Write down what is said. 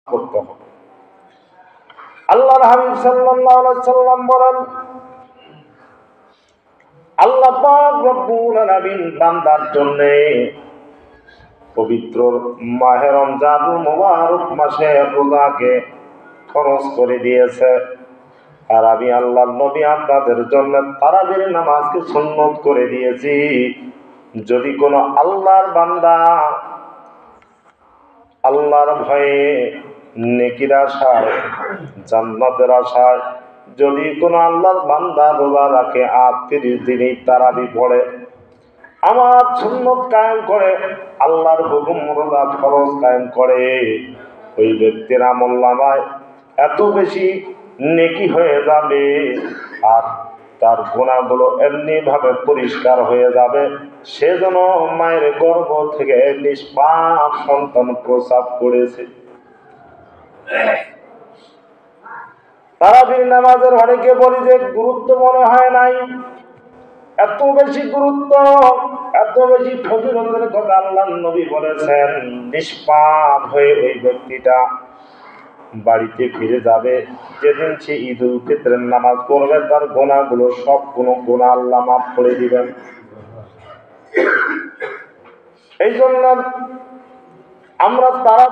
করতে হবে। আল্লাহর হাবিব সাল্লাল্লাহু আলাইহি সাল্লাম বলেন, আল্লাহ পাক রব্বুল আলামিন বান্দার জন্য পবিত্র মাহে রমজানুল মুবারক মাসে রোজাকে ফরজ করে দিয়েছে। আর আমি আল্লাহর নবী আপনাদের জন্য তারাবির নামাজকে সুন্নত করে দিয়েছি। যদি কোনো আল্লাহর বান্দা আল্লাহর ভয়ে, নেকির আশায়, জান্নাতের আশায় যদি কোনো আল্লাহর বান্দা রোজা রাখে আর 30 দিনই তারাবি পড়ে, আমার সুন্নত কায়েম করে, আল্লাহর হুকুম রোজা ফরজ কায়েম করে, ওই ব্যক্তির আমলনামায় এত বেশি নেকি হয়ে যাবে আর তার গুনাহগুলো এমনি ভাবে পরিষ্কার হয়ে যাবে, সেজন্য মায়ের গর্ভ থেকে নিষ্পাপ সন্তান প্রসব করেছে। তারাবির নামাজের অনেকে বলি যে গুরুত্ব মনে হয় নাই, এত বেশি গুরুত্ব, এত বেশি ফজিলতের কথা আল্লাহর নবী বলেছেন। নিষ্পাপ হয়ে ওই ব্যক্তিটা বাড়িতে ফিরে যাবে, যেদিন সে ঈদুল ফিতরের নামাজ পড়বে তার গুনাহগুলো সব গুনাহ আল্লাহ মাফ করে দিবেন। এই জন্য আমরা তারা